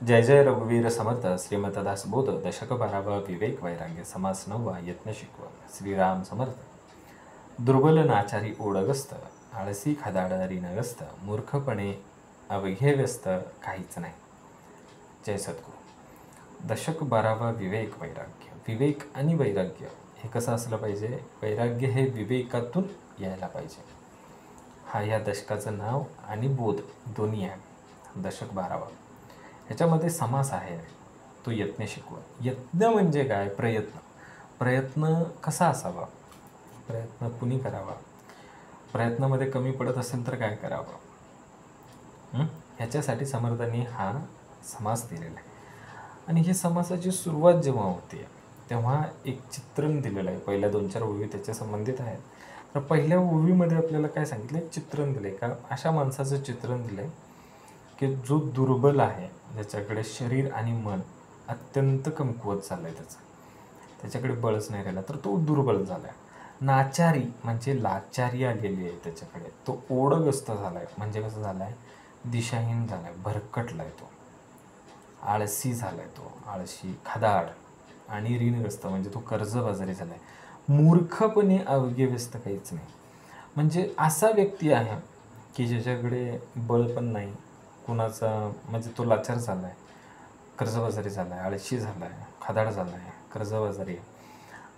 जय जय रघुवीर समर्थ श्रीमतदास बोध दशक 12 विवेक वैराग्य समास 9 यत्न शिकव श्रीराम समर्थ दुर्बल नाचारी ओढगस्त आळसी खदाडणारी नगस्त मूर्खपणे अवघे व्यस्त काहीच नाही. जय सद्गुरू. दशक 12 विवेक वैराग्य. विवेक आणि वैराग्य हे कसं असलं पाहिजे? वैराग्य हे विवेकातून यायला पाहिजे. हा या दशकाचं नाव आणि बोध दोन्ही आहे. दशक 12. ह्याच्यामध्ये समास आहे तो यत्न शिकवा. यत्न म्हणजे काय? प्रयत्न. प्रयत्न कसा असावा? प्रयत्न कुणी करावा? प्रयत्नामध्ये कमी पडत असेल तर काय करावं? ह्याच्यासाठी समर्थांनी हा समास दिलेला आहे. आणि ही समासाची सुरुवात जेव्हा होते तेव्हा एक चित्रण दिलेलं आहे. पहिल्या 2-4 ओळी त्याच्या संबंधित आहेत. तर पहिल्या ओळीमध्ये आपल्याला काय सांगितलं? चित्रण दिलं आहे. का अशा माणसाचं चित्रण दिलं आहे की जो दुर्बल आहे, ज्याच्याकडे शरीर आणि मन अत्यंत कमकुवत चाललं आहे, त्याच्याकडे बळच नाही राहिला, तर तो दुर्बल झाला आहे. नाचारी म्हणजे लाचारी आलेली आहे त्याच्याकडे. तो ओढगस्त झाला आहे. म्हणजे कसं झाला आहे? दिशाहीन झाला आहे, भरकटला आहे तो. आळसी झाला आहे तो, आळशी, खदाड आणि ऋणग्रस्त म्हणजे तो कर्जबाजारी झाला आहे. मूर्खपणे अवघ्यव्यस्त काहीच नाही. म्हणजे असा व्यक्ती आहे की ज्याच्याकडे बळ पण नाही कुणाचा, म्हणजे तो लाचार झाला आहे, कर्जबाजारी झाला आहे, आळशी झाला आहे, खदाड झाला आहे, कर्जबाजारी आहे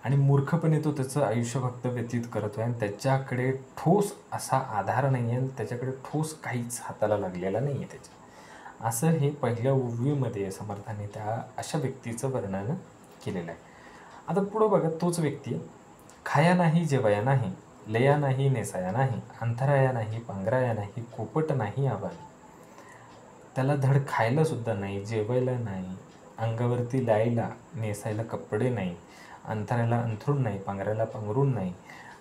आणि मूर्खपणे तो त्याचं आयुष्य फक्त व्यतीत करतो आहे आणि त्याच्याकडे ठोस असा आधार नाही आहे, त्याच्याकडे ठोस काहीच हाताला लागलेला नाही आहे त्याच्या. असं हे पहिल्या ओळीमध्ये समर्थाने त्या अशा व्यक्तीचं वर्णन केलेलं आहे. आता पुढं बघा, तोच व्यक्ती खाया नाही, जेवाया नाही, लया नाही, नेसाया नाही, अंतराया नाही, पांघराया नाही, कोपट नाही आबानी. त्याला धड खायला सुद्धा नाही, जेवायला नाही, अंगावरती लायला नेसायला कपडे नाही, अंथरायला अंथरूण नाही, पांघरायला पांघरून नाही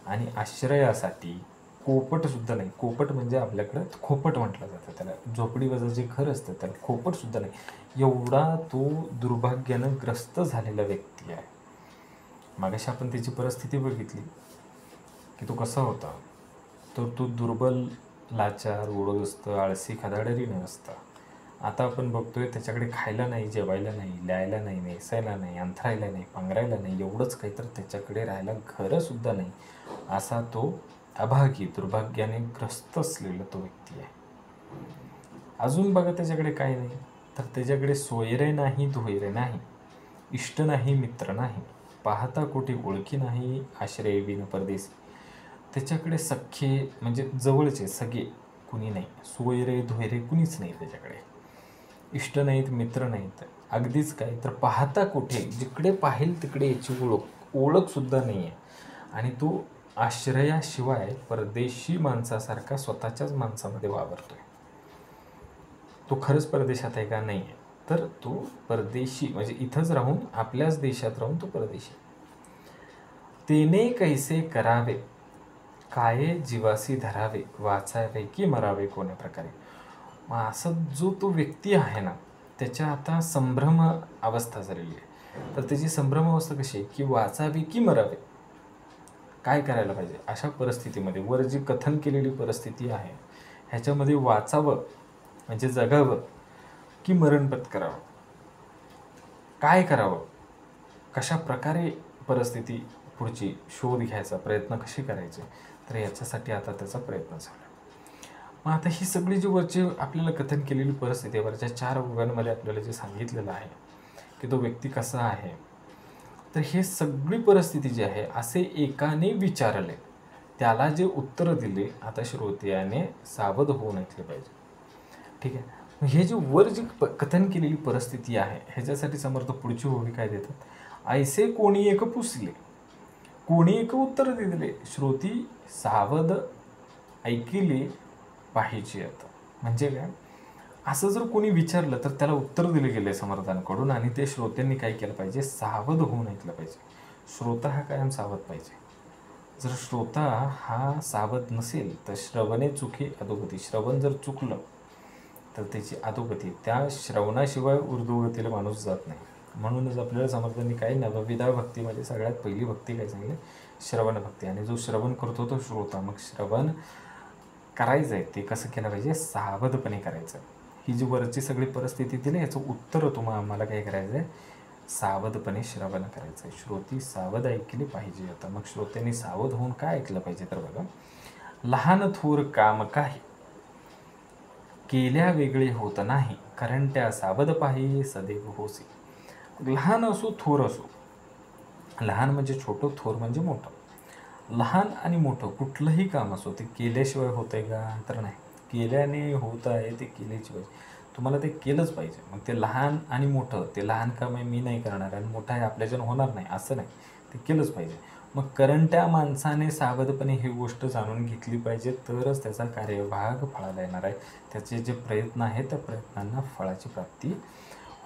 आणि आश्रयासाठी कोपटसुद्धा नाही. कोपट म्हणजे आपल्याकडं खोपट म्हटलं जातं त्याला. झोपडीवरचं जे घर असतं त्याला खोपटसुद्धा नाही. एवढा तो दुर्भाग्यानं ग्रस्त झालेला व्यक्ती आहे. मागाशी आपण त्याची परिस्थिती बघितली की तो कसा होता. तर तो दुर्बल, लाचार, ओढगस्त, आळसी, खदाडरी नसता. आता आपण बघतोय त्याच्याकडे खायला नाही, जेवायला नाही, ल्यायला नाही, नेसायला नाही, अंथरायला नाही, पांघरायला नाही, एवढंच काही तर त्याच्याकडे राहायला घरंसुद्धा नाही. असा तो अभागी, दुर्भाग्याने ग्रस्त असलेला तो व्यक्ती आहे. अजून बघा त्याच्याकडे काय नाही, तर त्याच्याकडे सोयरे नाही, धोयरे नाही, इष्ट नाही, मित्र नाही, पाहता कोठे ओळखी नाही, आश्रय विन परदेसी. त्याच्याकडे सख्खे म्हणजे जवळचे सगळे कुणी नाही, सोयरे धोयरे कुणीच नाही त्याच्याकडे, इष्ट नाहीत, मित्र नाहीत, अगदीच काय तर पाहता कुठे, जिकडे पाहिल तिकडे याची ओळखसुद्धा नाही आहे. आणि तो आश्रयाशिवाय परदेशी माणसासारखा स्वतःच्याच माणसामध्ये वावरतोय. तो खरंच परदेशात आहे का? नाही आहे. तर तो परदेशी म्हणजे इथंच राहून, आपल्याच देशात राहून तो परदेशी. तेने कैसे करावे, काये जीवासी धरावे, वाचावे की मरावे कोण्या प्रकारे. मग असं जो तो व्यक्ती आहे ना, त्याच्या आता संभ्रम अवस्था झालेली आहे. तर त्याची संभ्रम अवस्था कशी आहे की वाचावी की मरावे, काय करायला पाहिजे अशा परिस्थितीमध्ये. वर जी कथन केलेली परिस्थिती आहे ह्याच्यामध्ये वाचावं म्हणजे जगावं की मरण पत्करावं, काय करावं, कशा प्रकारे परिस्थिती पुढची शोध घ्यायचा, प्रयत्न कसे करायचे, तर याच्यासाठी आता त्याचा प्रयत्न झाला. मग आता ही सगळी जी वरची आपल्याला कथन केलेली परिस्थिती आहे, वरच्या 4 ओव्यांमध्ये आपल्याला जे सांगितलेलं आहे की तो व्यक्ती कसा आहे, तर हे सगळी परिस्थिती जी आहे असे एकाने विचारले, त्याला जे उत्तर दिले आता श्रोत्याने सावध होऊन ऐकले पाहिजे. ठीक आहे. हे जे वर जी कथन केलेली परिस्थिती आहे ह्याच्यासाठी समर्थ पुढची ओवी काय देतात? ऐसे कोणी एक पुसले, कोणी एक उत्तर दिले, श्रोती सावध ऐकिले पाहिजे. आता म्हणजे काय, असं जर कोणी विचारलं तर त्याला उत्तर दिले गेले समर्थांकडून आणि ते श्रोत्यांनी काय केलं पाहिजे? सावध होऊन ऐकलं पाहिजे. श्रोता हा कायम सावध पाहिजे. जर श्रोता हा सावध नसेल तर श्रवणे चुके अधोगती. श्रवण जर चुकलं तर त्याची अधोगती, त्या श्रवणाशिवाय ऊर्ध्वगतीला माणूस जात नाही. म्हणूनच आपल्याला समर्थांनी काय, नवविधा भक्तीमध्ये सगळ्यात पहिली भक्ती काय सांगितली? श्रवण भक्ती. आणि जो श्रवण करतो तो श्रोता. मग श्रवण करायचं आहे ते कसं केलं पाहिजे? सावधपणे करायचं. ही जी वरची सगळी परिस्थिती दिली याचं उत्तर आम्हाला काय करायचं आहे, सावधपणे श्रवण करायचं आहे. श्रोती सावध ऐकली पाहिजे. आता मग श्रोत्यांनी सावध होऊन काय ऐकलं पाहिजे तर बघा, लहान थोर काम काही केल्या वेगळे होत नाही, कारण त्या सावध पाही सदैव होसी. लहान असो थोर असो, लहान म्हणजे छोटं, थोर म्हणजे मोठं. लहान आणि मोठं कुठलंही काम असो ते केल्याशिवाय होतंय का तर नाही, केल्याने होत आहे ते केल्याची पाहिजे, तुम्हाला ते केलंच पाहिजे. मग ते लहान आणि मोठं, ते लहान काम आहे मी नाही करणार आणि मोठं आहे आपल्याच्यानं होणार नाही असं नाही, ते केलंच पाहिजे. मग करंट्या माणसाने सावधपणे ही गोष्ट जाणून घेतली पाहिजे, तरच त्याचा कार्यभाग फळाला येणार आहे. त्याचे जे प्रयत्न आहेत त्या प्रयत्नांना फळाची प्राप्ती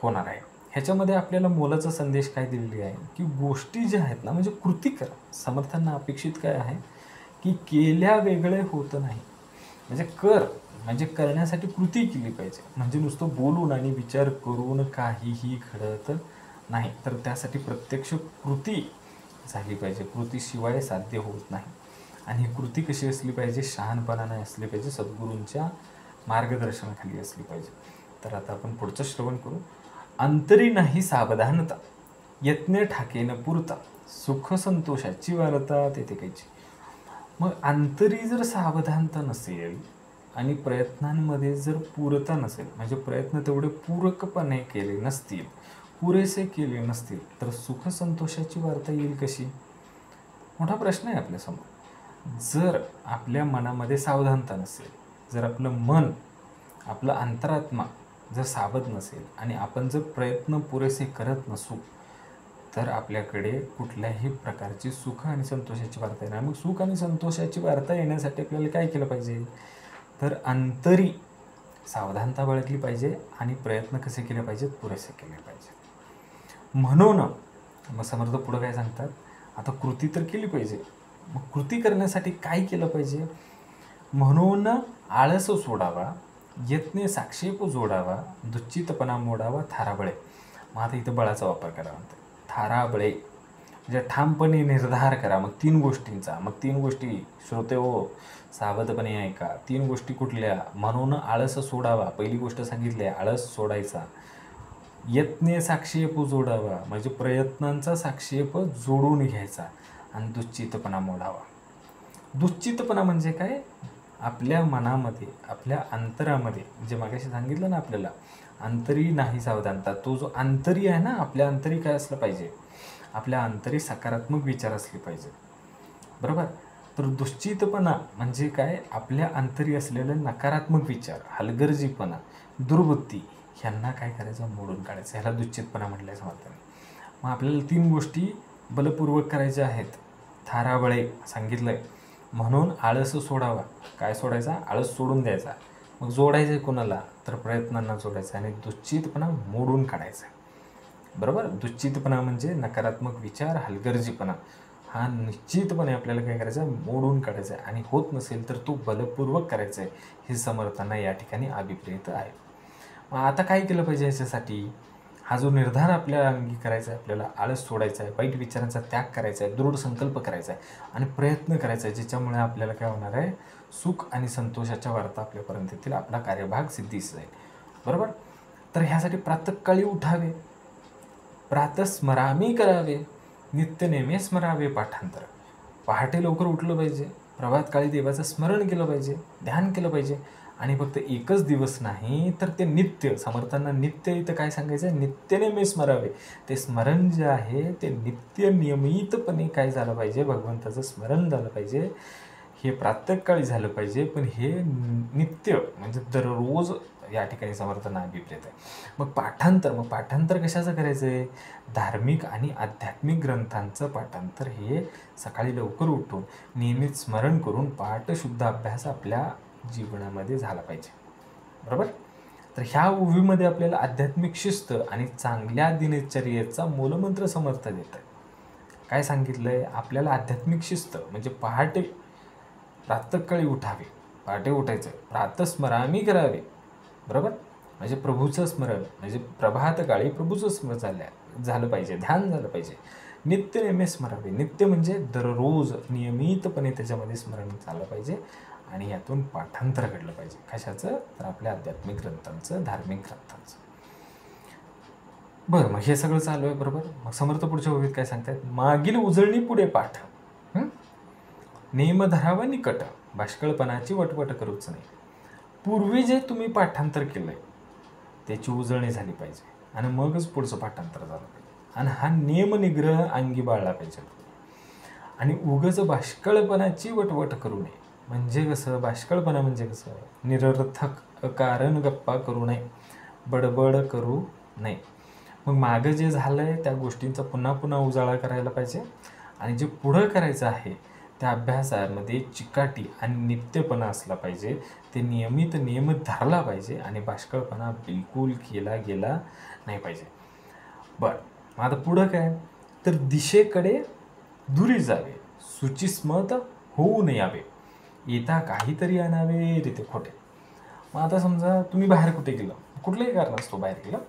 होणार आहे. ह्याच्यामध्ये आपल्याला मोलाचा संदेश काय दिलेली आहे की गोष्टी ज्या आहेत ना, म्हणजे कृती करा. समर्थांना अपेक्षित काय आहे की केल्या वेगळे होत नाही, म्हणजे म्हणजे करण्यासाठी कृती केली पाहिजे. म्हणजे नुसतं बोलून आणि विचार करून काहीही घडत नाही, तर त्यासाठी प्रत्यक्ष कृती झाली पाहिजे. कृतीशिवाय साध्य होत नाही. आणि ही कृती कशी असली पाहिजे, शहाणपणाने असली पाहिजे, सद्गुरूंच्या मार्गदर्शनाखाली असली पाहिजे. तर आता आपण पुढचं श्रवण करू. अंतरी नाही सावधानता, यत्न ठाकेन पुरता, सुख संतोषाची वार्ता तेथे कायची. मग अंतरी जर सावधानता नसेल आणि प्रयत्नांमध्ये जर पूरता नसेल, म्हणजे प्रयत्न तेवढे पूरकपणे केले नसतील, पुरेसे केले नसतील, तर सुख संतोषाची वार्ता येईल कशी? मोठा प्रश्न आहे आपल्यासमोर. जर आपल्या मनामध्ये सावधानता नसेल, जर आपलं मन, आपलं अंतरात्मा जर सावध नसेल आणि आपण जर प्रयत्न पुरेसे करत नसू, तर आपल्याकडे कुठल्याही प्रकारची सुख आणि संतोषाची वार्ता येणार. मग सुख आणि संतोषाची वार्ता येण्यासाठी आपल्याला काय केलं पाहिजे, तर अंतरी सावधानता बाळगली पाहिजे आणि प्रयत्न कसे केले पाहिजेत, पुरेसे केले पाहिजे. म्हणून मग समर्थ पुढं काय सांगतात, आता कृती तर केली पाहिजे. मग कृती करण्यासाठी काय केलं पाहिजे, म्हणून आळस सोडावा, यत्ने साक्षेप जोडावा, दुच्चितपणा मोडावा, थाराबळे. मग आता इथं बळाचा वापर करा म्हणते. थाराबळे म्हणजे ठामपणे निर्धार करा. मग 3 गोष्टींचा, मग 3 गोष्टी श्रोते हो सावधपणे ऐका. 3 गोष्टी कुठल्या, म्हणून आळस सोडावा, पहिली गोष्ट सांगितली आहे आळस सोडायचा. यत्ने साक्षेप जोडावा म्हणजे प्रयत्नांचा साक्षेप जोडून घ्यायचा आणि दुच्चितपणा मोडावा. दुच्चितपणा म्हणजे काय, आपल्या मनामध्ये, आपल्या अंतरामध्ये, जे मागाशी सांगितलं ना आपल्याला अंतरी नाही सावधानता, तो जो अंतरी आहे ना, आपल्या अंतरी काय असलं पाहिजे, आपल्या अंतरी सकारात्मक विचार असले पाहिजे, बरोबर. तर दुश्चितपणा म्हणजे काय, आपल्या अंतरी असलेले नकारात्मक विचार, हलगर्जीपणा, दुर्वृत्ती ह्यांना काय करायचं, मोडून काढायचं. ह्याला दुश्चितपणा म्हटलं समजतं. मग आपल्याला 3 गोष्टी बलपूर्वक करायच्या आहेत. थाराबळे सांगितलंय, म्हणून आळस सोडावा. काय सोडायचा, आळस सोडून द्यायचा. मग जोडायचं आहे कोणाला, तर प्रयत्नांना जोडायचं आणि दुश्चितपणा मोडून काढायचा, बरोबर. दुश्चितपणा म्हणजे नकारात्मक विचार, हलगर्जीपणा हा निश्चितपणे आपल्याला काय करायचं आहे, मोडून काढायचा आहे. आणि होत नसेल तर तो बलपूर्वक करायचा आहे, हे समर्थांना या ठिकाणी अभिप्रेत आहे. मग आता काय केलं पाहिजे याच्यासाठी, हा जो निर्धार आपल्या अंगी करायचा आहे, आपल्याला आळस सोडायचा आहे, वाईट विचारांचा त्याग करायचा आहे, दृढ संकल्प करायचा आहे आणि प्रयत्न करायचा आहे, ज्याच्यामुळे आपल्याला काय होणार आहे, सुख आणि संतोषाच्या वार्ता आपल्यापर्यंत येतील, आपला कार्यभाग सिद्धीस जाईल, बरोबर. तर ह्यासाठी प्रातःकाळी उठावे, प्रातस्मरामी करावे, नित्यनेमे स्मरावे पाठांतर. पहाटे लवकर उठलं पाहिजे, प्रभातकाळी देवाचं स्मरण केलं पाहिजे, ध्यान केलं पाहिजे. आणि फक्त एकच दिवस नाही तर ते नित्य, समर्थांना नित्य इथं काय सांगायचं आहे, नित्यनेमे स्मरावे. ते स्मरण जे आहे ते नित्य नियमितपणे काय झालं पाहिजे, भगवंताचं स्मरण झालं पाहिजे. हे प्रातःकाळी झालं पाहिजे, पण हे नित्य म्हणजे दररोज या ठिकाणी समर्थांना अभिप्रेत आहे. मग पाठांतर कशाचं करायचं आहे, धार्मिक आणि आध्यात्मिक ग्रंथांचं पाठांतर हे सकाळी लवकर उठून नियमित स्मरण करून पाठशुद्ध अभ्यास आपल्या जीवनामध्ये झाला पाहिजे, बरोबर. तर ह्या ओवीमध्ये आपल्याला आध्यात्मिक शिस्त आणि चांगल्या दिनचर्येचा मूलमंत्र समर्थ देत आहे. काय सांगितलंय आपल्याला, आध्यात्मिक शिस्त म्हणजे पहाटे प्रातःकाळी उठावे, पहाटे उठायचं, प्रातस्मरामी करावे, बरोबर. म्हणजे प्रभूचं स्मरण, म्हणजे प्रभातकाळी प्रभूचं स्मरण झालं पाहिजे, ध्यान झालं पाहिजे. नित्यनेमे स्मरावे, नित्य म्हणजे दररोज नियमितपणे त्याच्यामध्ये स्मरण झालं पाहिजे आणि यातून पाठांतर घडलं पाहिजे. कशाचं? तर आपल्या आध्यात्मिक ग्रंथांचं, धार्मिक ग्रंथांचं. बरं, मग हे सगळं चालू आहे बरोबर. मग समर्थ पुढच्या ओळीत काय सांगतायत? मागील उजळणी पुढे पाठ, नेम धरावा निकट, बाष्कळपणाची वटवट करूच नाही. पूर्वी जे तुम्ही पाठांतर केलंय त्याची उजळणी झाली पाहिजे आणि मगच पुढचं पाठांतर झालं पाहिजे. आणि हा नियमनिग्रह अंगी बाळला पाहिजे. आणि उगच बाष्कळपणाची वटवट करू नये. म्हणजे कसं? बाष्कळपणा म्हणजे कसं? निरर्थक कारण गप्पा करू नये, बडबड करू नये. मग मागं जे झालं आहे त्या गोष्टींचा पुन्हा पुन्हा उजाळा करायला पाहिजे. आणि जे पुढं करायचं आहे त्या अभ्यासामध्ये चिकाटी आणि नित्यपणा असला पाहिजे. ते नियमित नियम धरला पाहिजे आणि बाष्कळपणा बिलकुल केला गेला नाही पाहिजे. बरं, मग आता पुढं काय? तर दिशेकडे दुरी जावे, सुचिस्मत होऊन यावे, येता काहीतरी आणावे रीते खोटे. मग आता समजा तुम्ही बाहेर कुठे गेलं, कुठलंही कारण असतो बाहेर गेलं,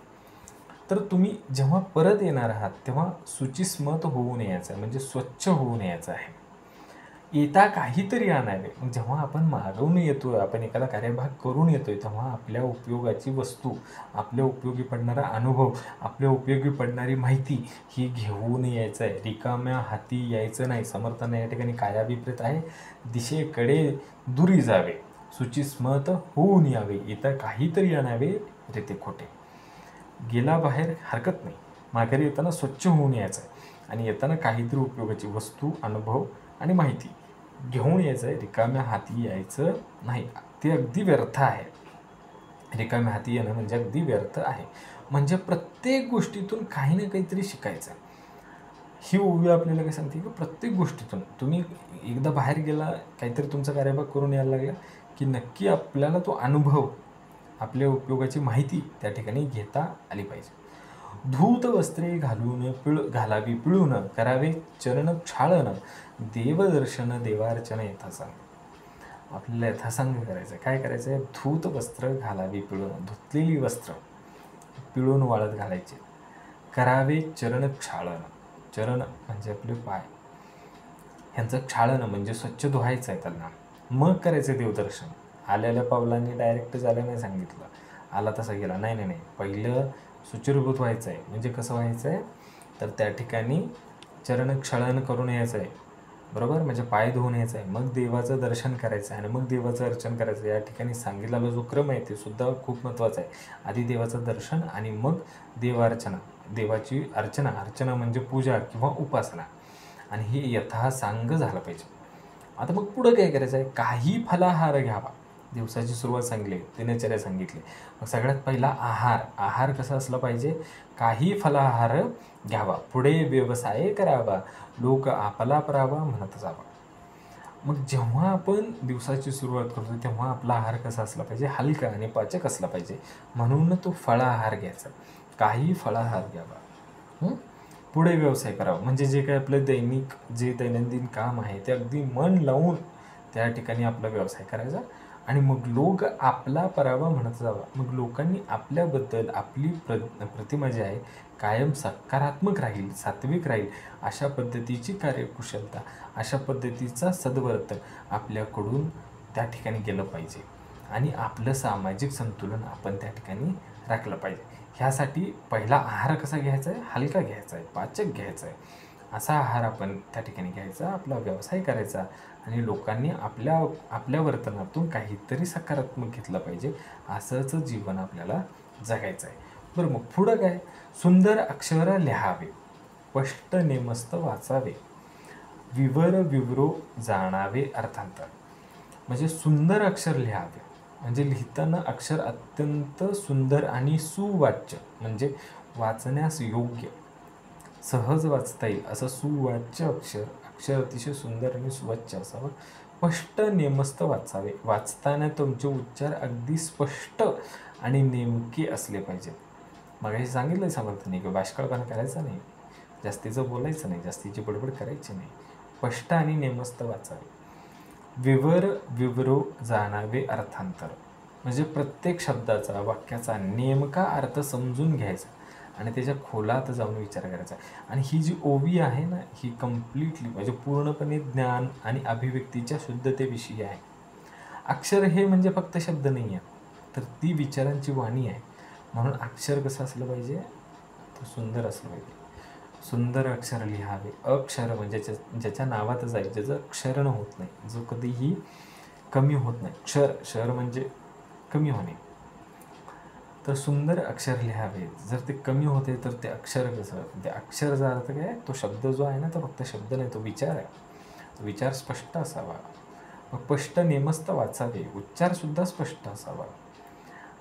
तर तुम्ही जेव्हा परत येणार आहात तेव्हा सुचिस्मत होऊन यायचं आहे, म्हणजे स्वच्छ होऊन यायचं आहे. येता काहीतरी आणावे. मग जेव्हा आपण मागवून येतोय, आपण एखादा कार्यभाग करून येतोय, तेव्हा आपल्या उपयोगाची वस्तू, आपल्या उपयोगी पडणारा अनुभव, आपल्या उपयोगी पडणारी माहिती ही घेऊन यायचं आहे. रिकाम्या हाती यायचं नाही. समर्थांना या ठिकाणी काय अभिप्रेत आहे? दिशेकडे दुरी जावे, सुचिस्मत होऊन यावे, येता काहीतरी आणावे रीते खोटे. गेला बाहेर हरकत नाही, माघारी येताना स्वच्छ होऊन यायचं आहे आणि येताना काहीतरी उपयोगाची वस्तू, अनुभव आणि माहिती घेऊन यायचं आहे. रिकाम्या हाती यायचं नाही. ते अगदी व्यर्थ आहे. रिकाम्या हाती येणं म्हणजे अगदी व्यर्थ आहे. म्हणजे प्रत्येक गोष्टीतून काही ना काहीतरी शिकायचं. ही ओवी आपल्याला काय सांगते की प्रत्येक गोष्टीतून तुम्ही एकदा बाहेर गेला, काहीतरी तुमचा कार्यभाग करून यायला लागला की नक्की आपल्याला तो अनुभव, आपल्या उपयोगाची माहिती त्या ठिकाणी घेता आली पाहिजे. धूत वस्त्रे घालून घालावी पिळून, करावे चरण क्षाळन, देवदर्शन देवार्चन यथासांग. आपल्याला यथासांग करायचं. काय करायचं आहे? धूत वस्त्र घालावी पिळून, धुतलेली वस्त्र पिळून वाळत घालायचे. करावे चरण क्षाळन, चरण म्हणजे आपले पाय, ह्यांचं क्षाळन म्हणजे स्वच्छ धुवायचं आहे त्यांना. मग करायचं देवदर्शन. आलेल्या पावलांनी डायरेक्ट झालं नाही सांगितलं, आला तसा गेला नाही नाही नाही. पहिलं सुचिरभूत व्हायचं आहे. म्हणजे कसं व्हायचं आहे? तर त्या ठिकाणी चरण क्षळन करून यायचं आहे, बरोबर, म्हणजे पाय धुवून यायचं आहे. मग देवाचं दर्शन करायचं आहे आणि मग देवाचं अर्चन करायचं. या ठिकाणी सांगितलेला जो क्रम आहे ते सुद्धा खूप महत्त्वाचा आहे. आधी देवाचं दर्शन आणि मग देवार्चना, देवाची अर्चना. अर्चना म्हणजे पूजा किंवा उपासना. आणि हे यथासांग झालं पाहिजे. आता मग पुढं काय करायचं आहे? काही फलाहार घ्यावा. दिवसाची सुरुवात सांगली, दिनचर्या सांगितली. मग सगळ्यात पहिला आहार. आहार कसा असला पाहिजे? काही फलाहार घ्यावा, पुढे व्यवसाय करावा, लोक आपला परावा म्हणत जावा. मग जेव्हा आपण दिवसाची सुरुवात करतो तेव्हा आपला आहार कसा असला पाहिजे? हलका आणि पाचक असला पाहिजे. म्हणून तो फळाहार घ्यायचा. काही फळाहार घ्यावा, पुढे व्यवसाय करावा. म्हणजे जे काही आपलं जे दैनंदिन काम आहे ते अगदी मन लावून त्या ठिकाणी आपला व्यवसाय करायचा. आणि मग लोक आपला परावा म्हणत जावा. मग लोकांनी आपल्याबद्दल आपली प्रतिमा जी आहे कायम सकारात्मक राहील, सात्विक राहील, अशा पद्धतीची कार्यकुशलता, अशा पद्धतीचा सद्वर्तन आपल्याकडून त्या ठिकाणी केलं पाहिजे. आणि आपलं सामाजिक संतुलन आपण त्या ठिकाणी राखलं पाहिजे. ह्यासाठी पहिला आहार कसा घ्यायचा आहे? हलका घ्यायचा आहे, पाचक घ्यायचा आहे. असा आहार आपण त्या ठिकाणी घ्यायचा, आपला व्यवसाय करायचा आणि लोकांनी आपल्या वर्तनातून काहीतरी सकारात्मक घेतलं पाहिजे. असंच जीवन आपल्याला जगायचं आहे. बरं, मग पुढं काय? सुंदर अक्षर लिहावे, स्पष्ट नेमस्त वाचावे, विवर विवरो जाणावे अर्थांतर. म्हणजे सुंदर अक्षर लिहावे म्हणजे लिहिताना अक्षर अत्यंत सुंदर आणि सुवाच्य, म्हणजे वाचण्यास योग्य, सहज वाचता येईल असं सुवाच्य अक्षर अतिशय सुंदर आणि सुवाच्य असावं. स्पष्ट नेमस्त वाचावे. वाचताना तुमचे उच्चार अगदी स्पष्ट आणि नेमके असले पाहिजेत. मगाशी सांगितलं समर्थांनी की बाष्कळपणा करायचा नाही, जास्तीचं बोलायचं नाही, जास्तीची बडबड करायची नाही. स्पष्ट आणि नेमस्त वाचावे. विवर विवरो जाणावे अर्थांतर म्हणजे प्रत्येक शब्दाचा, वाक्याचा नेमका अर्थ समजून घ्यायचा आणि त्याच्या खोलात जाऊन विचार करायचा. आणि ही जी ओवी आहे ना, ही कम्प्लिटली म्हणजे पूर्णपणे ज्ञान आणि अभिव्यक्तीच्या शुद्धतेविषयी आहे. अक्षर हे म्हणजे फक्त शब्द नाही आहे, तर ती विचारांची वाणी आहे. म्हणून अक्षर कसं असलं पाहिजे, तर सुंदर असलं पाहिजे. सुंदर अक्षर लिहावे. अक्षर म्हणजे ज्याच्या नावातच आहे, ज्याचं क्षरण होत नाही, जो कधीही कमी होत नाही. क्षर म्हणजे कमी होणे. तर सुंदर अक्षर लिहावे. जर ते कमी होते तर ते अक्षर कसं, ते अक्षरचा अर्थ काय, तो शब्द जो आहे ना, तो फक्त शब्द नाही, तो विचार आहे. तो विचार स्पष्ट असावा. मग स्पष्ट नेमस्त वाचावे, उच्चारसुद्धा स्पष्ट असावा.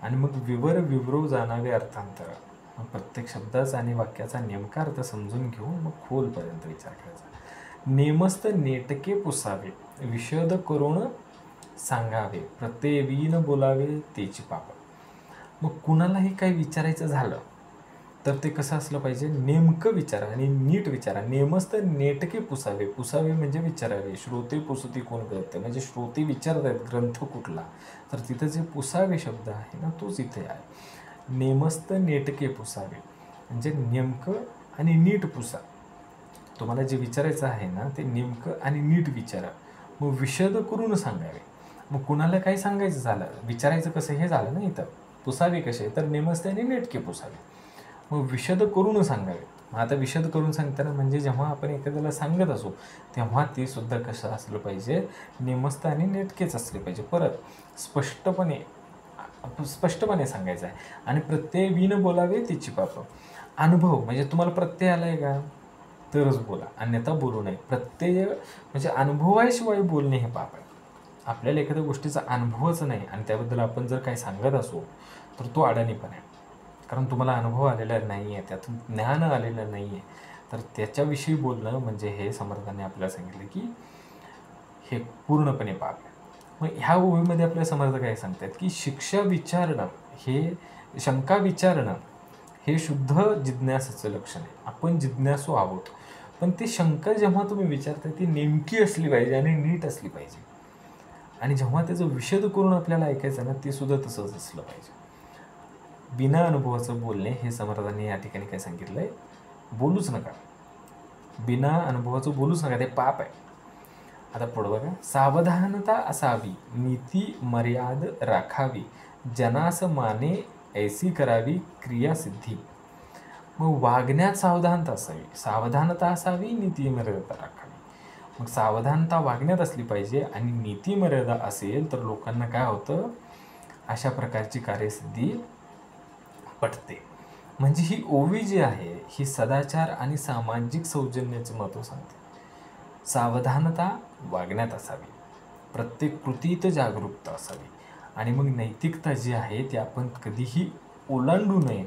आणि मग विवरो जाणावे अर्थांतर. मग प्रत्येक शब्दाचा आणि वाक्याचा नेमका अर्थ समजून घेऊन मग खोलपर्यंत विचार करायचा. नेमस्त नेटके पुसावे, विशद करून सांगावे, प्रत्येवीन बोलावे तेची पाप. मग कुणालाही काही विचारायचं झालं तर ते कसं असलं पाहिजे, नेमकं विचारा आणि नीट विचारा. नेमस्त नेटके पुसावे. पुसावे म्हणजे विचारावे. श्रोते पुसती कोण करते, म्हणजे श्रोते विचारत आहेत ग्रंथ कुठला, तर तिथं जे पुसावे शब्द आहे ना, तोच इथे आहे. नेमस्त नेटके पुसावे म्हणजे नेमकं आणि नीट पुसा. तुम्हाला जे विचारायचं आहे ना, ते नेमकं आणि नीट विचारा. मग विशद करून सांगावे. मग कुणाला काही सांगायचं झालं, विचारायचं कसं हे झालं ना इथं, पुसावे कसे, तर नेमस्ते आणि नेटके पुसावे. मग विशद करून सांगावे. मग आता विशद करून सांगताना म्हणजे जेव्हा आपण एखाद्याला सांगत असू तेव्हा ते सुद्धा कसं असलं पाहिजे, नेमस्त आणि नेटकेच असले पाहिजे. परत स्पष्टपणे सांगायचं आहे. आणि प्रत्यय विन बोलावे तिची पाप. अनुभव म्हणजे तुम्हाला प्रत्यय आला आहे का, तरच बोला, अन्यथा बोलू नये. प्रत्यय म्हणजे अनुभवाशिवाय बोलणे हे पाप आहे. आपल्याला एखाद्या गोष्टीचा अनुभवच नाही आणि त्याबद्दल आपण जर काही सांगत असू तर तो अडाणीपणा आहे. कारण तुम्हाला अनुभव आलेला नाही आहे, त्यातून ज्ञान आलेलं नाही आहे, तर त्याच्याविषयी बोलणं म्हणजे हे समर्थांनी आपल्याला सांगितलं की हे पूर्णपणे पाप आहे. मग ह्या ओळीमध्ये आपल्या समर्थ काय सांगतात की शंका विचारणं हे शुद्ध जिज्ञासेचं लक्षण आहे. आपण जिज्ञासू आहोत, पण ती शंका जेव्हा तुम्ही विचारता ती नेमकी असली पाहिजे आणि नीट असली पाहिजे. आणि जेव्हा त्याचं विशद करून आपल्याला ऐकायचं ना, ते सुद्धा तसंच असलं पाहिजे. बिना अनुभवाचं बोलणे हे समर्थांनी या ठिकाणी काय सांगितलंय, बोलूच नका. बिना अनुभवाचं बोलूच नका, ते पाप आहे. आता पुढं बघा, सावधानता असावी, नीती मर्याद राखावी, जनास माने ऐसी करावी क्रियासिद्धी. मग वागण्यात सावधानता असावी. सावधानता असावी, नीती मर्यादा राखावी. मग सावधानता वागण्यात असली पाहिजे आणि नीती मर्यादा असेल तर लोकांना काय होतं, अशा प्रकारची कार्यसिद्धी पटते. म्हणजे ही ओवी जी आहे ही सदाचार आणि सामाजिक सौजन्याचे महत्त्व सांगते. सावधानता वागण्यात असावी, प्रत्येक कृतीत जागरूकता असावी आणि मग नैतिकता जी आहे ती आपण कधीही ओलांडू नये.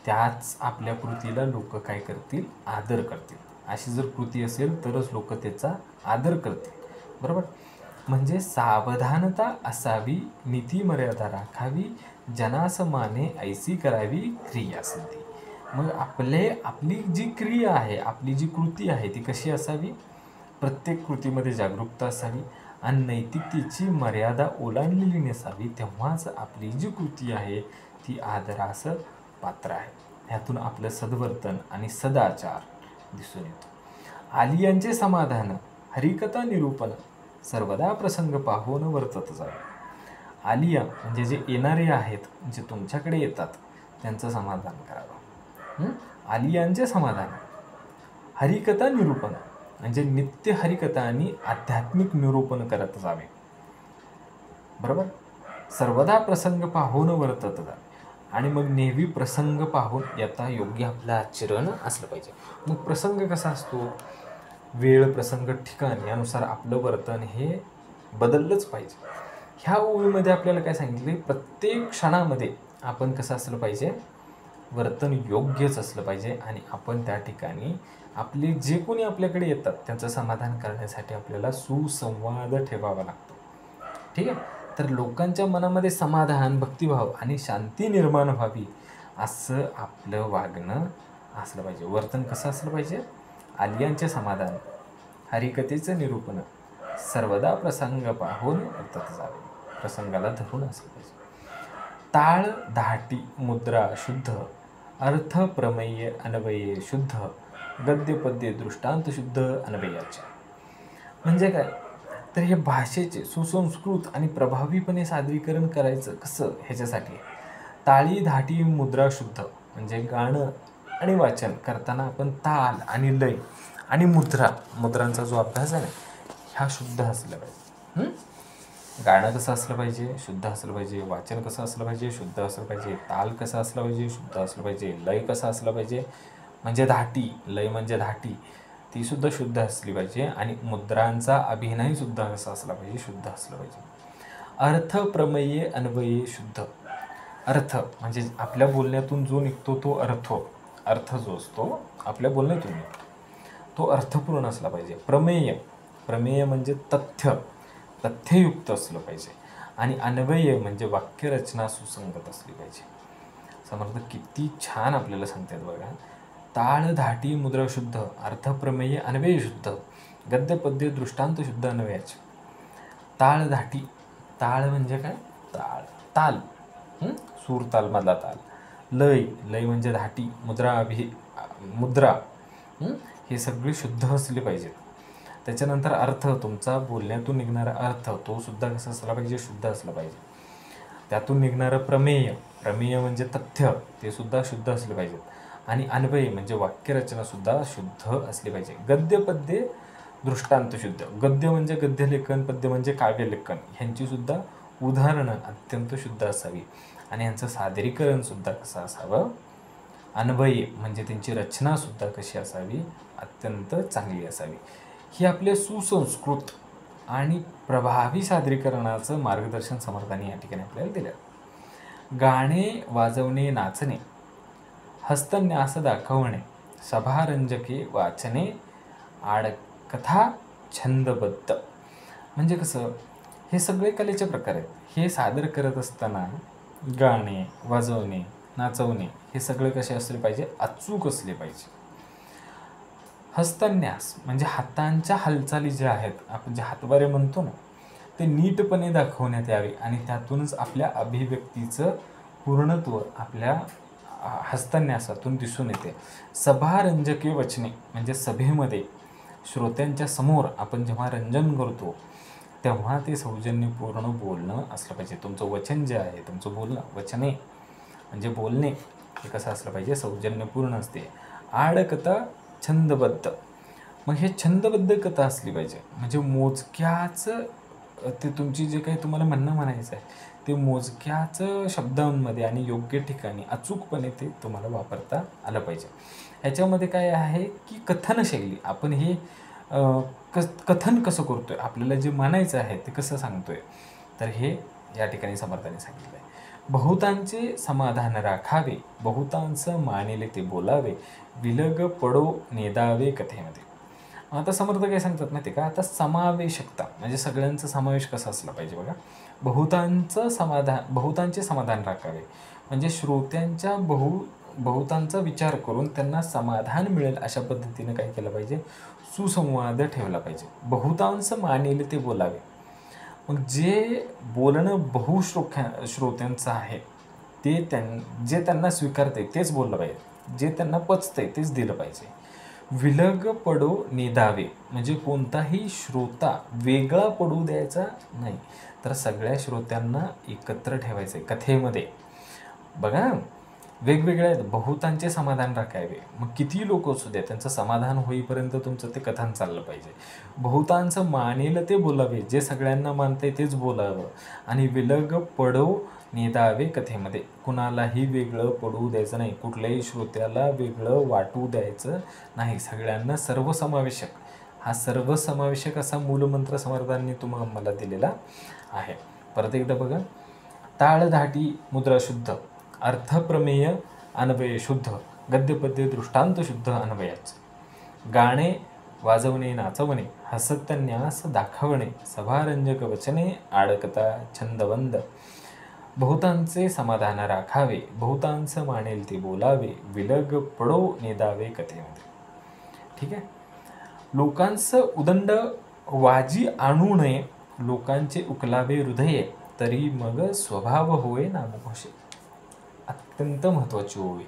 त्याच आपल्या कृतीला लोक काय करतील, आदर करतील. अशी जर कृती असेल तरच लोक त्याचा आदर करतील. बरोबर. म्हणजे सावधानता असावी, नीती मर्यादा राखावी, जनास माने ऐसी करावी क्रियासिद्धी. मग आपली जी क्रिया आहे, आपली जी कृती आहे ती कशी असावी, प्रत्येक कृतीमध्ये जागरूकता असावी आणि नैतिकतेची मर्यादा ओलांडलेली नसावी. तेव्हाच आपली जी कृती आहे ती आदरास पात्र आहे. ह्यातून आपलं सद्वर्तन आणि सदाचार दिसून येतो. आलियांचे समाधान, हरिकथा निरूपण, सर्वदा प्रसंग पाहून वर्तत जावे. आलिया म्हणजे जे येणारे आहेत, जे तुमच्याकडे येतात त्यांचं समाधान करावं. आलियांचे समाधान, हरिकथा निरूपण म्हणजे नित्य हरिकथा आणि आध्यात्मिक निरूपण करत जावे. बरोबर. सर्वदा प्रसंग पाहून वर्तत जावे आणि मग नेहमी प्रसंग पाहून यथा योग्य आपलं आचरण असलं पाहिजे. मग प्रसंग कसा असतो, वेळ, प्रसंग, ठिकाण यानुसार आपलं वर्तन हे बदललंच पाहिजे. ह्या ओळीमध्ये आपल्याला काय सांगितले, प्रत्येक क्षणामध्ये आपण कसं असलं पाहिजे, वर्तन योग्यच असलं पाहिजे. आणि आपण त्या ठिकाणी आपले जे कोणी आपल्याकडे येतात त्यांचं समाधान करण्यासाठी आपल्याला सुसंवाद ठेवावा लागतो. ठीक आहे. तर लोकांच्या मनामध्ये समाधान, भक्तिभाव आणि शांती निर्माण व्हावी असं आपलं वागणं असलं पाहिजे. वर्तन कसं असलं पाहिजे, आलियांचे समाधान, हरिकथेचं निरूपण, सर्वदा प्रसंग पाहून वर्तत जावे, प्रसंगाला धरून असलं पाहिजे. ताळ, धाटी, मुद्रा शुद्ध, अर्थ, प्रमेय, अन्वये शुद्ध, गद्य, पद्य, दृष्टांत शुद्ध अन्वयाचे. म्हणजे काय, तर हे भाषेचे सुसंस्कृत आणि प्रभावीपणे सादरीकरण करायचं कसं, ह्याच्यासाठी ताळी धाटी मुद्रा शुद्ध, म्हणजे गाणं आणि वाचन करताना आपण ताल आणि लय आणि मुद्रांचा जो अभ्यास आहे ना, ह्या शुद्ध असलं पाहिजे. गाणं कसं असलं पाहिजे, शुद्ध असलं पाहिजे. वाचन कसं असलं पाहिजे, शुद्ध असलं पाहिजे. ताल कसं असलं पाहिजे, शुद्ध असलं पाहिजे. लय कसं असलं पाहिजे, म्हणजे धाटी, लय म्हणजे धाटी, ती सुद्धा शुद्ध असली पाहिजे. आणि मुद्रांचा अभिनय सुद्धा कसा असला पाहिजे, शुद्ध असलं पाहिजे. अर्थ प्रमेय अन्वये शुद्ध. अर्थ म्हणजे आपल्या बोलण्यातून जो निघतो तो अर्थ जो असतो आपल्या बोलण्यातून निघतो तो अर्थपूर्ण असला पाहिजे. प्रमेय म्हणजे तथ्ययुक्त असलं पाहिजे. आणि अन्वय म्हणजे वाक्यरचना सुसंगत असली पाहिजे. समर्थ किती छान आपल्याला सांगतात बघा. ताळ धाटी मुद्रा शुद्ध, अर्थप्रमेय अन्वय शुद्ध, गद्य पद्य दृष्टांत शुद्ध अन्वयाचे. ताळ धाटी, ताळ म्हणजे काय, ताल सूर ताल मधला ताल. लय म्हणजे धाटी, मुद्रा हे सगळे शुद्ध असले पाहिजेत. त्याच्यानंतर अर्थ, तुमचा बोलण्यातून निघणारा अर्थ तो सुद्धा कसा असला पाहिजे, शुद्ध असला पाहिजे. त्यातून निघणारं प्रमेय म्हणजे तथ्य, ते सुद्धा शुद्ध असले पाहिजेत. आणि अन्वय म्हणजे वाक्यरचना सुद्धा शुद्ध असली पाहिजे. गद्य पद्य दृष्टांत शुद्ध, गद्य म्हणजे गद्यलेखन, पद्य म्हणजे काव्यलेखन, ह्यांची सुद्धा उदाहरणं अत्यंत शुद्ध असावी. आणि यांचं सादरीकरण सुद्धा कसं असावं, अन्वय म्हणजे त्यांची रचना सुद्धा कशी असावी, अत्यंत चांगली असावी. ही आपले सुसंस्कृत आणि प्रभावी सादरीकरणाचं मार्गदर्शन समर्थांनी या ठिकाणी आपल्याला दिलं. गाणे वाजवणे नाचणे, हस्तन्यास दाखवणे, सभारंजके वाचने, आडकथा छंदबद्ध, म्हणजे कसं, हे सगळे कलेचे प्रकार आहेत. हे सादर करत असताना गाणे वाजवणे नाचवणे हे सगळे कसे असले पाहिजे, अचूक असले पाहिजे. हस्तन्यास म्हणजे हातांच्या हालचाली ज्या आहेत, आपण जे हातवारे म्हणतो ना, ते नीटपणे दाखवण्यात यावे. आणि त्यातूनच आपल्या अभिव्यक्तीचं पूर्णत्व आपल्या हस्तन्यासातून दिसून येते. सभारंजके वचने म्हणजे सभेमध्ये श्रोत्यांच्या समोर आपण जेव्हा रंजन करतो तेव्हा ते सौजन्यपूर्ण बोलणं असलं पाहिजे. तुमचं वचन जे आहे, तुमचं बोलणं, वचने म्हणजे बोलणे, हे कसं असलं पाहिजे, सौजन्यपूर्ण असते. आडकथा छंदबद्ध, मग हे छंदबद्ध कथा असली पाहिजे. म्हणजे मोजक्याच ते तुमची जे काही तुम्हाला म्हणायचं आहे ते मोजक्याच शब्दांमध्ये आणि योग्य ठिकाणी अचूकपणे ते तुम्हाला वापरता आलं पाहिजे. ह्याच्यामध्ये काय आहे की कथनशैली, आपण हे कथन कसं करतो आहे, आपल्याला जे म्हणायचं आहे ते कसं सांगतो आहे, तर हे या ठिकाणी समर्थाने सांगितलं आहे. बहुतांचे समाधान राखावे, बहुतांच मानिले ते बोलावे, विलग पडो नेदावे कथेमध्ये. आता समर्थ काय सांगतात माहिती का, आता समावेशकता म्हणजे सगळ्यांचा समावेश कसा असला पाहिजे बघा. बहुतांचे समाधान राखावे म्हणजे श्रोत्यांच्या बहुतांचा विचार करून त्यांना समाधान मिळेल अशा पद्धतीने काय केलं पाहिजे, सुसंवाद ठेवला पाहिजे. बहुतांश मानेल ते बोलावे, मग जे बोलणं श्रोत्यांचं आहे ते जे त्यांना स्वीकारते तेच बोललं पाहिजे, जे त्यांना पचतंय तेच दिलं पाहिजे. विलग पडो निदावे म्हणजे कोणताही श्रोता वेगळा पडू द्यायचा नाही, तर सगळ्या श्रोत्यांना एकत्र ठेवायचे कथेमध्ये. बघा वेगवेगळ्या आहेत. बहुतांचे समाधान राखावे, मग किती लोक असू द्या त्यांचं समाधान होईपर्यंत तुमचं ते कथन चाललं पाहिजे. बहुतांचं मानेल ते बोलावे, जे सगळ्यांना मानते तेच बोलावं. आणि विलग पडो नेदावे कथेमध्ये, कुणालाही वेगळं पडू द्यायचं नाही, कुठल्याही श्रोत्याला वेगळं वाटू द्यायचं नाही. सगळ्यांना सर्वसमावेशक, हा सर्वसमावेशक असा मूलमंत्र समर्थांनी मला दिलेला आहे. परत एकदा बघा. ताळ धाटी मुद्रा शुद्ध, अर्थप्रमेय अन्वय शुद्ध, गद्यपद्य दृष्टांत शुद्ध अन्वयाच. गाणे वाजवणे नाचवणे, हसतन्यास दाखवणे, सभारंजक वचने, आडकता छंदबंद. बहुतांचे समाधान राखावे, बहुतांच मानेल ते बोलावे, विलग पडो नेदावे कथेमध्ये. ठीक आहे. लोकांचं उदंड वाजी आणू नये, लोकांचे उकलावे हृदये, तरी मग स्वभाव होय नामघोषे. अत्यंत महत्त्वाची ओवी.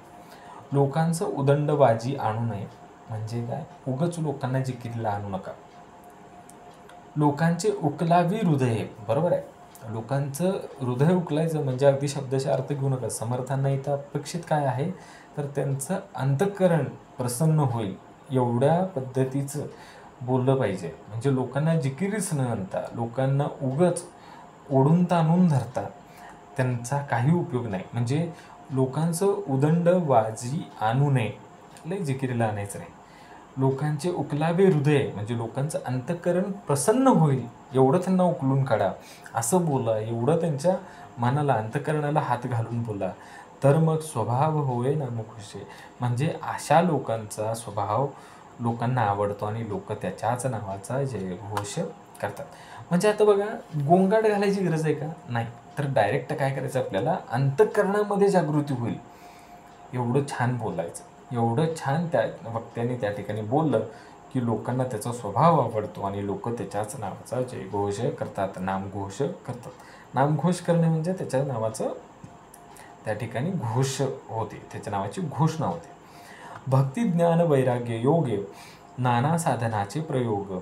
लोकांचं उदंड वाजी आणू नये म्हणजे काय, उगच लोकांना जिकिरीला आणू नका. लोकांचे उकलावी हृदय, बरोबर आहे. लोकांचं हृदय उकलायचं म्हणजे अगदी शब्दाचा अर्थ घेऊ नका. समर्थांना इथं अपेक्षित काय आहे, तर त्यांचं अंतःकरण प्रसन्न होईल एवढ्या पद्धतीचं बोललं पाहिजे. म्हणजे लोकांना जिकिरीच न आणता, लोकांना उगाच ओढून ताणून धरता त्यांचा काही उपयोग नाही. म्हणजे लोकांचं उदंड वाजी आणू नये, लय जिकिरीला आणायचं नाही. लोकांचे उकलावे हृदय म्हणजे लोकांचं अंतःकरण प्रसन्न होईल एवढं त्यांना उकलून काढा, असं बोला. एवढं त्यांच्या मनाला, अंतःकरणाला हात घालून बोला. तर मग स्वभाव होय नामघोषे, म्हणजे अशा लोकांचा स्वभाव लोकांना आवडतो आणि लोक त्याच्याच नावाचा जयघोष करतात. म्हणजे आता बघा, गोंगाट घालायची गरज आहे का? नाही. तर डायरेक्ट काय करायचं, आपल्याला अंतःकरणामध्ये जागृती होईल एवढं छान बोलायचं. एवढं छान त्या वक्त्याने त्या ठिकाणी बोललं की लोकांना त्याचा स्वभाव आवडतो आणि लोक त्याच्याच नावाचा जयघोष करतात, नामघोष करतात. नामघोष करणे म्हणजे त्याच्या नावाचं त्या ठिकाणी घोष होते, त्याच्या नावाची घोषणा होते. भक्ती ज्ञान वैराग्य योग नाना साधनाचे प्रयोग,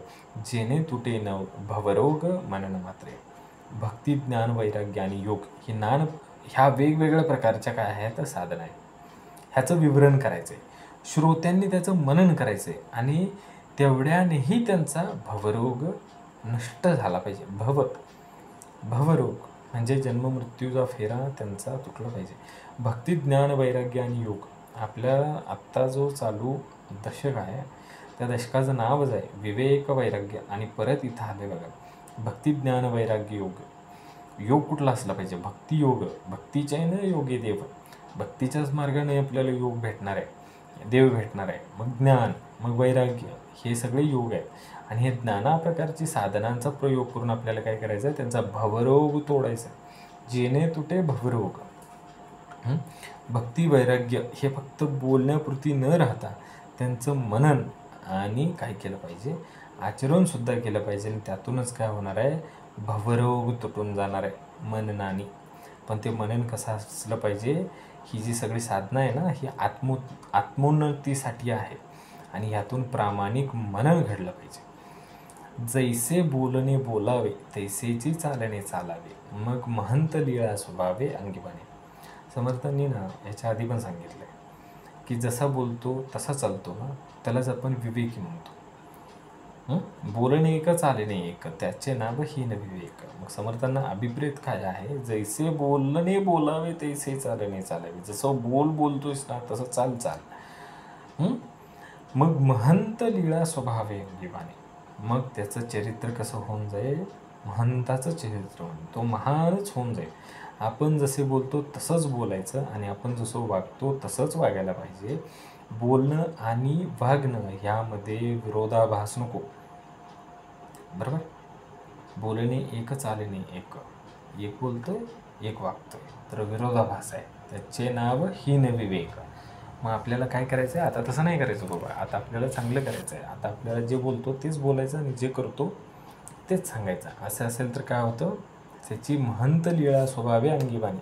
जेणे तुटे न भवरोग मनन मात्रे. भक्ती ज्ञान वैराग्य आणि योग ही ह्या वेगवेगळ्या प्रकारच्या काय आहेत साधन आहे. ह्याचं विवरण करायचं आहे, श्रोत्यांनी त्याचं मनन करायचं आहे आणि तेवढ्यानेही त्यांचा भवरोग नष्ट झाला पाहिजे. भवरोग म्हणजे जन्ममृत्यूचा फेरा त्यांचा तुटला पाहिजे. भक्ती ज्ञान वैराग्य आणि योग, आपल्या आत्ता जो चालू दशक आहे त्या दशकाचं नावच आहे विवेक वैराग्य. आणि परत इथं आले बघा, भक्ती ज्ञान वैराग्य योग. योग कुठला असला पाहिजे? भक्ती योग. भक्तीच्या न योगे देव, भक्तीच्याच मार्गाने आपल्याला योग भेटणार आहे, देव भेटणार आहे. मग ज्ञान, मग वैराग्य, हे सगळे योग आहेत. आणि हे नाना प्रकारची साधनांचा प्रयोग करून आपल्याला काय करायचं, त्यांचा भवरोग तोडायचा, जेणे तुटे भवरोग. भक्ती वैराग्य हे फक्त बोलण्यापुरती न राहता त्यांचं मनन आणि काय केलं पाहिजे, आचरणसुद्धा केलं पाहिजे. आणि त्यातूनच काय होणार आहे, भवरोग तुटून जाणार आहे मननाने. पण ते मनन कसं असलं पाहिजे, ही जी सगळी साधनं आहे ना, ही आत्मोन्नतीसाठी आहे आणि यातून प्रामाणिक मनन घडलं पाहिजे. जैसे बोलणे बोलावे, तैसेची चालणे चालावे, मग महंत लीळा स्वभावे अंगिबाणे. समर्थांनी ना याच्या आधी पण सांगितलं आहे की जसा बोलतो तसा चालतो ना, त्यालाच आपण विवेकी म्हणतो. बोलणे एक चालणे एक, त्याचे नाव हीन विवेक. मग समर्थांना अभिप्रेत काय आहे, जैसे बोलणे बोलावे तैसे चालणे चालावे. जसं बोलतोयस ना तसं चाल. मग महंत लीळा स्वभावे अंगिबाणे, मग त्याचं चरित्र कसं होऊन जाईल, महंताचं चरित्र होऊन, तो महानच होऊन जाईल. आपण जसे बोलतो तसंच बोलायचं आणि आपण जसं वागतो तसंच वागायला पाहिजे. बोलणं आणि वागणं ह्यामध्ये विरोधाभास नको, बरोबर. बोलणे एक चालणे एक, एक बोलतोय एक वागतोय, तर विरोधाभास आहे, त्याचे नाव हीन विवेक. मग आपल्याला काय करायचं आहे, आता तसं नाही करायचं बाबा, आता आपल्याला चांगलं करायचं आहे. आता आपल्याला जे बोलतो तेच बोलायचं आणि जे करतो तेच सांगायचं. असं असेल तर काय होतं, त्याची महंत लीळा स्वभावे अंगिबाणी,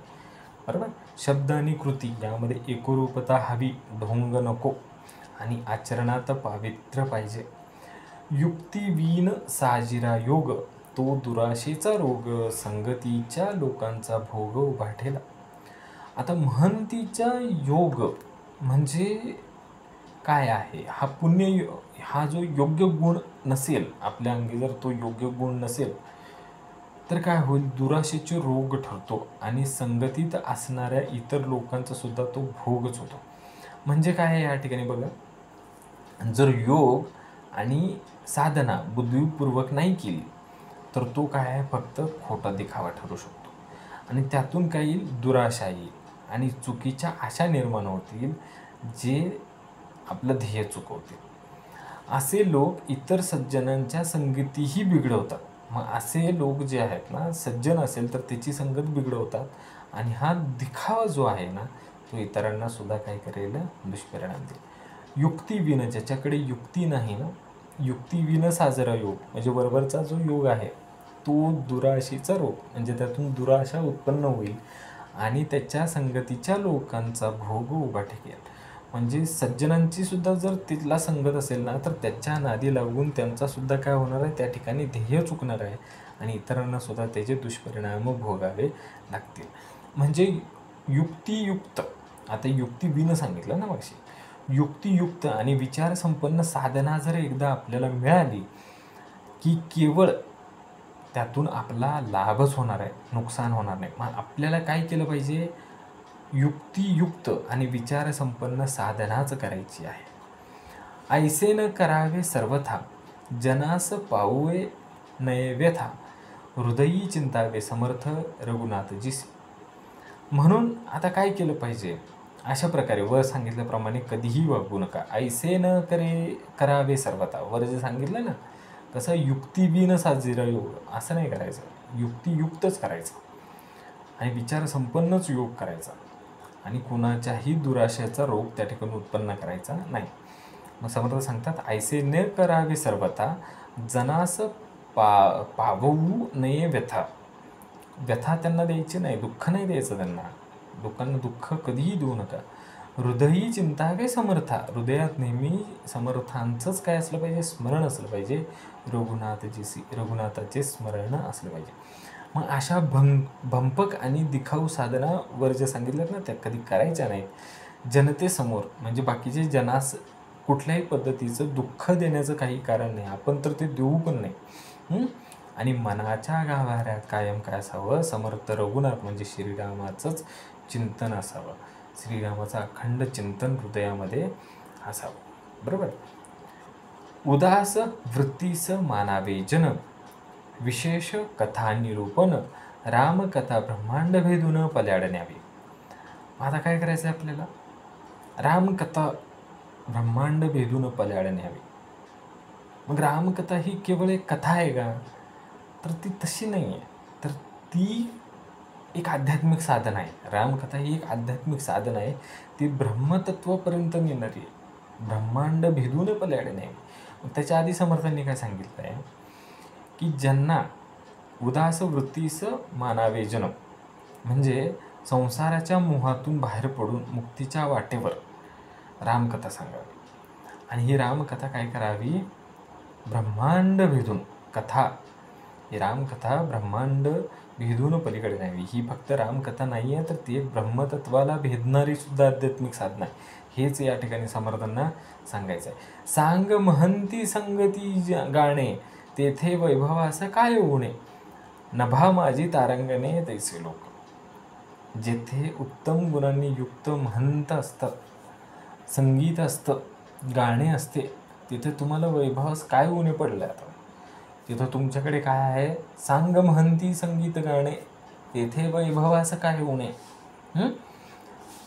बरोबर. शब्द आणि कृती यामध्ये एकरूपता हवी, ढोंग नको आणि आचरणात पावित्र्य पाहिजे. युक्तिवीन साजिरा योग, तो दुराशेचा रोग, संगतीच्या लोकांचा भोग उभा ठेला. आता महंतीचा योग म्हणजे काय आहे, हा पुण्य, हा जो योग्य गुण नसेल आपल्या अंगी, जर तो योग्य गुण नसेल तर काय होईल, दुराशेचे रोग ठरतो आणि संगतीत असणाऱ्या इतर लोकांचा सुद्धा तो भोगच होतो. म्हणजे काय आहे या ठिकाणी बघा, जर योग आणि साधना बुद्धिपूर्वक नाही केली तर तो काय आहे, फक्त खोटा दिखावा ठरू शकतो आणि त्यातून काही दुराशा येईल आणि चुकीच्या आशा निर्माण होतील, जे आपलं ध्येय चुकवतील. असे लोक इतर सज्जनांच्या संगतीही बिघडवतात. मग असे लोक जे आहेत ना, सज्जन असेल तर त्याची संगत बिघडवतात आणि हा दिखावा जो आहे ना, तो इतरांना सुद्धा काय करेल, दुष्परिणाम देईल. युक्तिविन, ज्याच्याकडे युक्ती नाही ना, युक्तिविन साजरा योग म्हणजे बरोबरचा जो योग आहे तो दुराशेचा रोग, म्हणजे त्यातून दुराशा उत्पन्न होईल आणि त्याच्या संगतीच्या लोकांचा भोग उभा ठेकेल. म्हणजे सज्जनांची सुद्धा जर तिथला संगत असेल ना, तर त्याच्या नादी लागून त्यांचा सुद्धा काय होणार आहे, त्या ठिकाणी ध्येय चुकणार आहे आणि इतरांना सुद्धा त्याचे दुष्परिणाम भोगावे लागतील. म्हणजे युक्तियुक्त, आता युक्तिबिन सांगितलं ना मागशी, युक्तियुक्त आणि विचारसंपन्न साधना जर एकदा आपल्याला मिळाली की केवळ त्यातून आपला लाभच होणार आहे, नुकसान होणार नाही. मग आपल्याला काय केलं पाहिजे, युक्तियुक्त आणि विचारसंपन्न साधनाच करायची आहे. ऐसे न करावे सर्वथा, जनास पाऊवे नये व्यथा, हृदयी चिंतावे समर्थ रघुनाथजीसी. म्हणून आता काय केलं पाहिजे, अशा प्रकारे वर सांगितल्याप्रमाणे कधीही वागू नका. ऐसे न करावे सर्वथा, वर जे सांगितलं ना, कसं युक्तिबिन साजिरा योग, असं नाही करायचं, युक्तियुक्तच करायचं आणि विचारसंपन्नच योग करायचा आणि कुणाच्याही दुराशेचा रोग त्या ठिकाणी उत्पन्न करायचा नाही. मग समर्थ सांगतात, ऐसे न करावे सर्वथा, जनास पावू नये व्यथा. व्यथा त्यांना द्यायची नाही, दुःख नाही द्यायचं त्यांना, लोकांना दुःख कधीही देऊ नका. हृदयी चिंतावे समर्था, हृदयात नेहमी समर्थांचंच काय असलं पाहिजे, स्मरण असलं पाहिजे, रघुनाथाचे स्मरण असलं पाहिजे. मग अशा भंपक आणि दिखाऊ साधना वर जे सांगितल्यात ना, त्या कधी करायच्या नाहीत. जनतेसमोर, म्हणजे बाकीचे जनास कुठल्याही पद्धतीचं दुःख देण्याचं काही कारण नाही, आपण तर ते देऊ पण नाही. आणि मनाच्या गाभाऱ्यात कायम काय असावं, समर्थ रघुनाथ म्हणजे श्रीरामाचंच चिंतन असावं, श्रीरामाचं अखंड चिंतन हृदयामध्ये असावं. बरोबर. उदास वृत्तीस मानावे जन, विशेष कथा निरूपण, रामकथा ब्रह्मांड भेदून पल्याड न्यावी. आता काय करायचं आहे आपल्याला, रामकथा ब्रह्मांड भेदून पल्याड न्यावी. मग रामकथा ही केवळ एक कथा आहे का, तर ती तशी नाही आहे, तर ती एक आध्यात्मिक साधन आहे. रामकथा ही एक आध्यात्मिक साधन आहे, ती ब्रह्मतत्वापर्यंत नेणारी आहे, ब्रह्मांड भेदून पल्याड न्यावी. मग त्याच्या आधी समर्थांनी काय सांगितलं आहे की ज्यांना उदास वृत्तीस मानावे जन, म्हणजे संसाराच्या मोहातून बाहेर पडून मुक्तीच्या वाटेवर रामकथा सांगावी. आणि ही रामकथा काय करावी, ब्रह्मांड भेदून, कथा ही रामकथा ब्रह्मांड भेदून पलीकडे न्यावी. ही फक्त रामकथा नाही आहे, तर ती एक ब्रह्मतत्वाला भेदणारी सुद्धा आध्यात्मिक साधना आहे. हेच या ठिकाणी समर्थांना सांगायचं आहे. सांग महंती संगती गाणे, तेथे वैभवास काय उणे, नभा माझी तारंगणे तैसे लोक. जेथे उत्तम गुणांनी युक्त महंत असतात, संगीत असतं, गाणे असते, तिथे तुम्हाला वैभवास काय उणे पडलं. आता तिथं तुमच्याकडे काय आहे, सांग महंती संगीत गाणे, तेथे वैभवास काय उणे.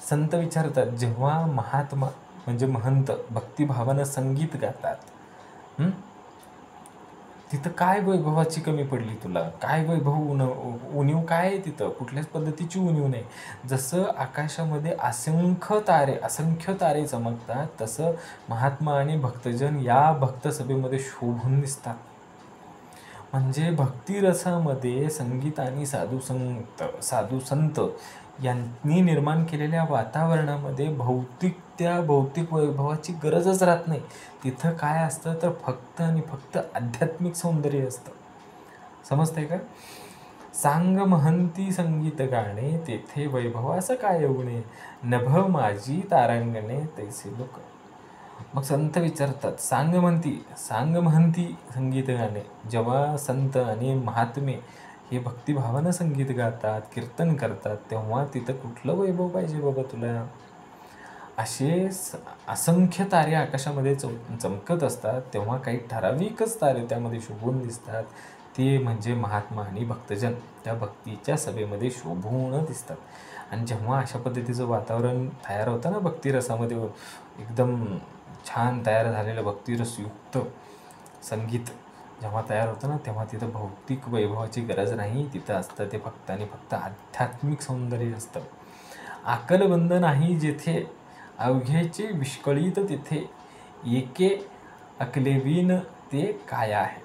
संत विचारतात, जेव्हा महात्मा म्हणजे महंत भक्तिभावानं संगीत गातात, तिथं काय वैभवाची कमी पडली तुला, काय वैभव उणीव काय आहे तिथं, कुठल्याच पद्धतीची उणीव नाही. जसं आकाशामध्ये असंख्य तारे चमकतात, तसं महात्मा आणि भक्तजन या भक्तसभेमध्ये शोभून दिसतात. म्हणजे भक्तिरसामध्ये संगीत आणि साधू संत यांनी निर्माण केलेल्या वातावरणामध्ये भौतिक वैभवाची गरजच राहत नाही. तिथं काय असतं, तर फक्त आणि फक्त आध्यात्मिक सौंदर्य असतं. समजतंय का. सांग महंती संगीत गाणे, तेथे वैभवास काय उणे, नभ माझी तारांगणे तैसे लोक. मग संत विचारतात, सांग महंती संगीत गाणे. जेव्हा संत आणि महात्मे हे भक्तिभावानं संगीत गातात, कीर्तन करतात, तेव्हा तिथं कुठलं वैभव पाहिजे बाबा तुला. असे असंख्य तारे आकाशामध्ये चमकत असतात, तेव्हा काही ठराविकच तारे त्यामध्ये शोभून दिसतात. ते म्हणजे महात्मा आणि भक्तजन त्या भक्तीच्या सभेमध्ये शोभून दिसतात. आणि जेव्हा अशा पद्धतीचं वातावरण तयार होतं ना, भक्तिरसामध्ये एकदम छान तयार झालेलं भक्तिरसयुक्त संगीत जेव्हा तयार होतं ना, तेव्हा तिथं भौतिक वैभवाची गरज नाही. तिथं असतं ते फक्त आणि फक्त आध्यात्मिक सौंदर्य असतं. आकलबंद नाही जेथे, अवघेचे विस्कळीत तिथे, एके अकलेवीन ते काय आहे.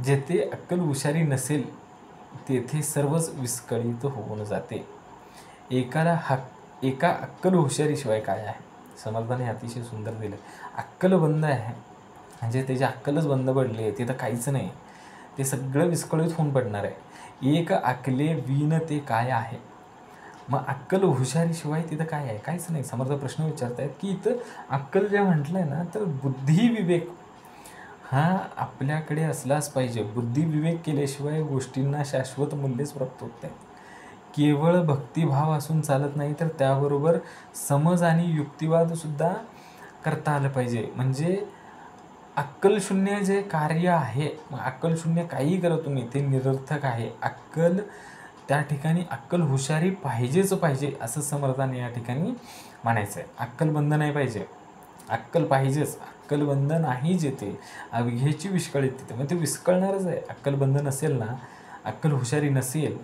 जेथे अक्कल हुशारी नसेल, तेथे सर्वच विस्कळीत होऊन जाते. एका अक्कल हुशारीशिवाय काय आहे. समर्थाने अतिशय सुंदर दिलं. अक्कल बंद आहे म्हणजे त्याची अक्कलच बंद पडली आहे, तिथं काहीच नाही, ते सगळं विस्कळीत होऊन पडणार आहे. एक अक्कले विन ते काय आहे. मग अक्कल हुशारीशिवाय तिथं काय आहे, काहीच नाही. समर्थ प्रश्न विचारत आहेत की इथं अक्कल जे म्हटलं आहे ना, तर बुद्धी विवेक हा आपल्याकडे असलाच पाहिजे. बुद्धी विवेक केल्याशिवाय गोष्टींना शाश्वत मूल्यच प्राप्त होत नाही. केवळ भक्तिभाव असून चालत नाही, तर त्याबरोबर समज आणि युक्तिवादसुद्धा करता आलं पाहिजे. म्हणजे अक्कलशून्य जे कार्य आहे, मग अक्कलशून्य काहीही करा तुम्ही, ते निरर्थक आहे. त्या ठिकाणी अक्कल हुशारी पाहिजेच पाहिजे असं समर्थाने या ठिकाणी म्हणायचं आहे. अक्कलबंद नाही पाहिजे, अक्कल पाहिजेच. अक्कलबंद नाही जेथे अवघ्याची विस्कळीत तिथे, मग ते विस्कळणारच आहे. अक्कलबंद नसेल ना, अक्कल हुशारी नसेल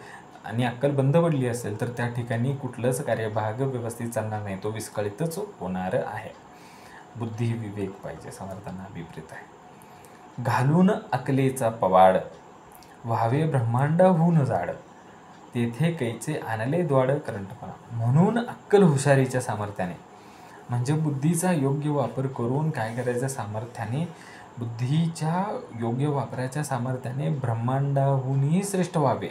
आणि अक्कल बंद पडली असेल, तर त्या ठिकाणी कुठलंच कार्यभाग व्यवस्थित चालणार नाही, तो विस्कळीतच होणार आहे. बुद्धी विवेक पाहिजे, समर्थांना अभिप्रेत आहे. घालून अकलेचा पवाड व्हावे ब्रह्मांडाहून जाड, तेथे कैचे आणले द्वाड करंटपणा. म्हणून अक्कल हुशारीच्या सामर्थ्याने, म्हणजे बुद्धीचा योग्य वापर करून काय करायचं, सामर्थ्याने, बुद्धीच्या योग्य वापराच्या सामर्थ्याने ब्रह्मांडाहूनही श्रेष्ठ व्हावे.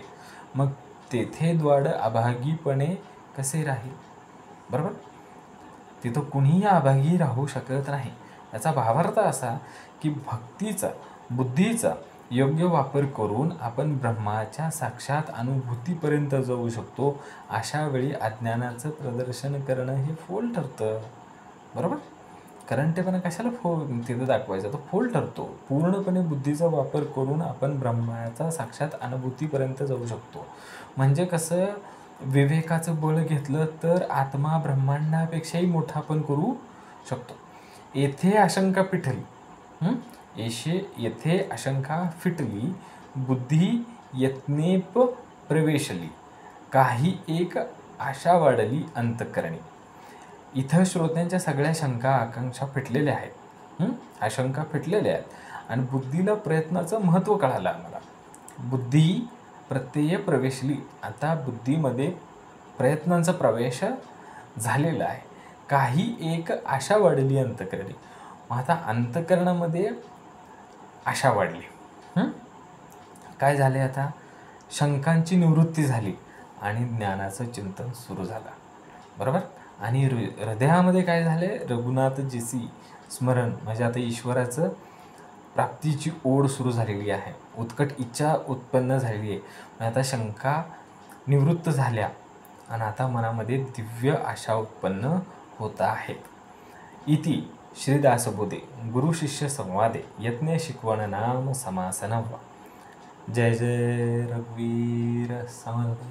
मग तेथे द्वाड अभागीपणे कसे राहील. बरोबर, तिथं कुणीही अभागी राहू शकत नाही. याचा भावार्थ असा की भक्तीचा, बुद्धीचा योग्य वापर करून आपण ब्रह्माच्या साक्षात अनुभूतीपर्यंत जाऊ शकतो. अशा वेळी अज्ञानाचं प्रदर्शन करणं हे फोल ठरतं. बरोबर, करंटेपणा कशाला तिथं दाखवायचा, तो फोल ठरतो. पूर्णपणे बुद्धीचा वापर करून आपण ब्रह्माचा साक्षात अनुभूतीपर्यंत जाऊ शकतो. म्हणजे कसं, विवेकाचं बळ घेतलं तर आत्मा ब्रह्मांडापेक्षाही मोठा आपण करू शकतो. येथे आशंका पिठली, येथे आशंका फिटली, बुद्धी यत्नेप प्रवेशली, काही एक आशा वाढली अंतःकरणी. इथं श्रोत्यांच्या सगळ्या शंका आकांक्षा फिटलेल्या आहेत, आशंका फिटलेल्या आहेत आणि बुद्धीला प्रयत्नाचं महत्त्व कळालं आम्हाला. बुद्धी प्रत्यय प्रवेशली, आता बुद्धीमध्ये प्रयत्नांचा प्रवेश झालेला आहे. काही एक आशा वाढली अंतःकरणी. मग आता अंतःकरणामध्ये आशा वाढली, काय झाले, आता शंकांची निवृत्ती झाली आणि ज्ञानाचं चिंतन सुरू झालं. बरोबर, आणि हृदयामध्ये काय झाले, रघुनाथजीची स्मरण, म्हणजे आता ईश्वराचं प्राप्तीची ओढ सुरू झालेली आहे, उत्कट इच्छा उत्पन्न झालेली आहे. आता शंका निवृत्त झाल्या आणि आता मनामध्ये दिव्य आशा उत्पन्न होत आहेत. इति श्रीदासबोधे गुरुशिष्य संवादे यज्ञ शिकवण नाम समास 9. जय जय रघुवीर समर्थ.